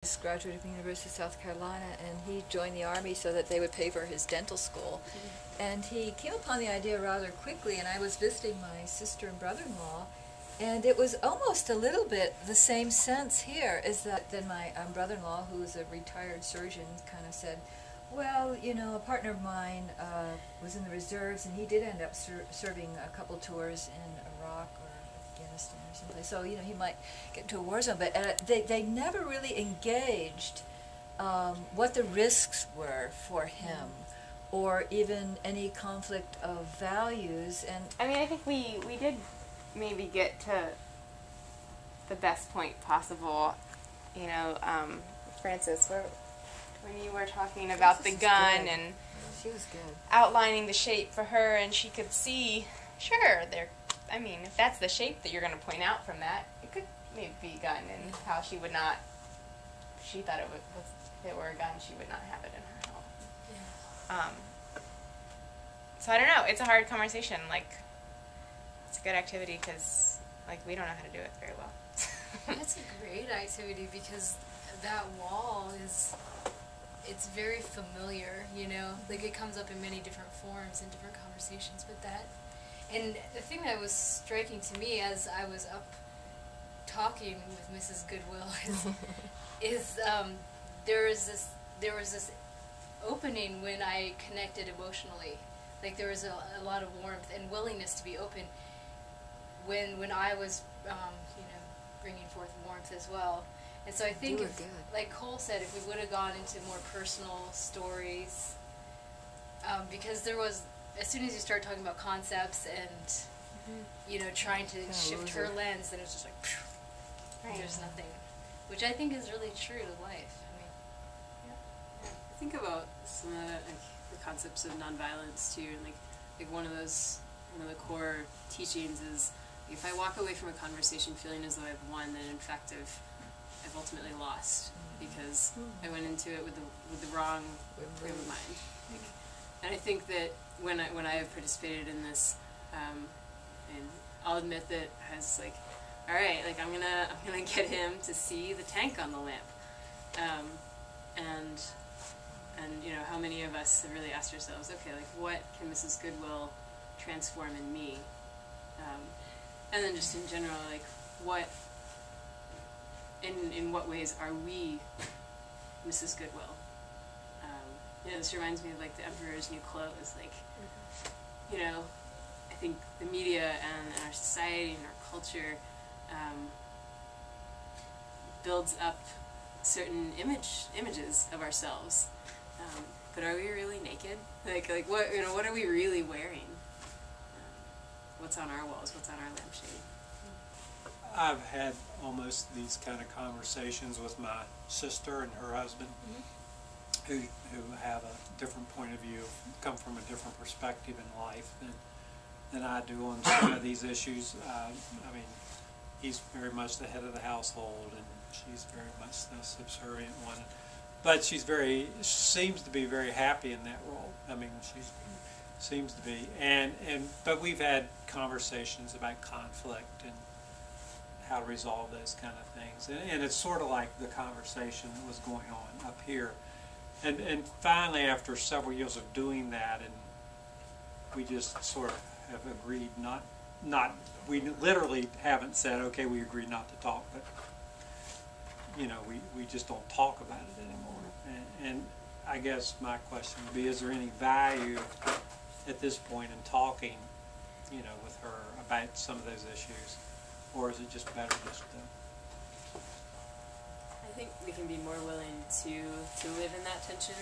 He's graduated from the University of South Carolina, and he joined the Army so that they would pay for his dental school. And he came upon the idea rather quickly, and I was visiting my sister and brother-in-law, and it was almost a little bit the same sense here, is that then my brother-in-law, who was a retired surgeon, kind of said, well, you know, a partner of mine was in the reserves, and he did end up serving a couple tours in Iraq or Afghanistan or someplace. So, you know, he might get into a war zone, but they never really engaged what the risks were for him, or even any conflict of values. And I mean, I think we did maybe get to the best point possible. You know, Frances, when you were talking about the gun and she was good, outlining the shape for her, and she could see, sure, I mean, if that's the shape that you're going to point out from that, it could maybe be a gun, and how she would not, she thought if it were a gun, she would not have it in her home. Yeah. So I don't know, it's a hard conversation. Like, it's a good activity because, like, we don't know how to do it very well. That's a great activity because that wall it's very familiar, you know, like it comes up in many different forms and different conversations, but and the thing that was striking to me as I was up talking with Mrs. Goodwill is there was this opening when I connected emotionally. Like there was a lot of warmth and willingness to be open when I was you know, bringing forth warmth as well. And so I think, like Cole said, if we would have gone into more personal stories, because there was, as soon as you start talking about concepts and, you know, trying to shift her lens, then it's just like, phew, there's nothing, which I think is really true to life. I mean, yeah. I think about some of the concepts of nonviolence too, and like one of the core teachings is, if I walk away from a conversation feeling as though I've won, then in fact I've ultimately lost, because I went into it with the wrong frame of mind. And I think that when I have participated in this, and I'll admit that I was like, all right, like I'm gonna get him to see the tank on the lamp, and you know, how many of us have really asked ourselves, okay, like what can Mrs. Goodwill transform in me, and then just in general, like what. In what ways are we Mrs. Goodwill? You know, this reminds me of like the Emperor's New Clothes. Like, you know, I think the media and our society and our culture builds up certain images of ourselves. But are we really naked? Like what, you know, what are we really wearing? What's on our walls? What's on our lampshade? I've had almost these kind of conversations with my sister and her husband, who have a different point of view, come from a different perspective in life than I do on some of these issues. I mean, he's very much the head of the household, and she's very much the subservient one. But she seems to be very happy in that role. I mean, she seems to be, but we've had conversations about conflict and how to resolve those kind of things, and it's sort of like the conversation that was going on up here, and finally, after several years of doing that, and we just sort of have agreed we literally haven't said, okay, we agree not to talk, but you know, we just don't talk about it anymore. And I guess my question would be, is there any value at this point in talking, you know, with her about some of those issues? Or is it just better just to... I think we can be more willing to live in that tension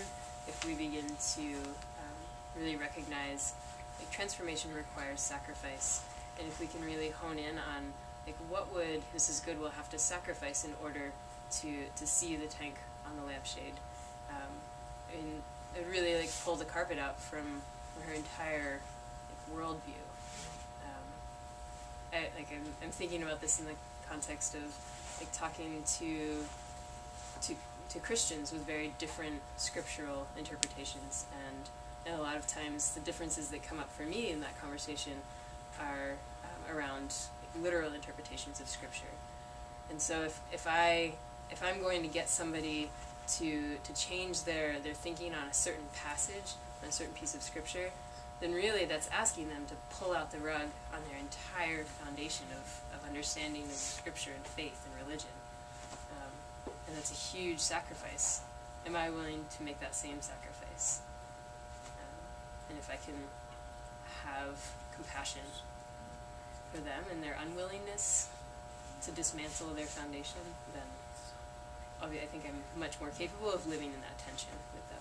if we begin to really recognize, like, transformation requires sacrifice, and if we can really hone in on, like, what would Mrs. Goodwill have to sacrifice in order to see the tank on the lampshade, and it really, like, pull the carpet out from her entire, like, worldview. I'm thinking about this in the context of, like, talking to Christians with very different scriptural interpretations, and a lot of times the differences that come up for me in that conversation are around, like, literal interpretations of Scripture. And so if I if I'm going to get somebody to change their thinking on a certain passage, on a certain piece of scripture, then really that's asking them to pull out the rug on their entire foundation of understanding of scripture and faith and religion. And that's a huge sacrifice. Am I willing to make that same sacrifice? And if I can have compassion for them and their unwillingness to dismantle their foundation, then I think I'm much more capable of living in that tension with them.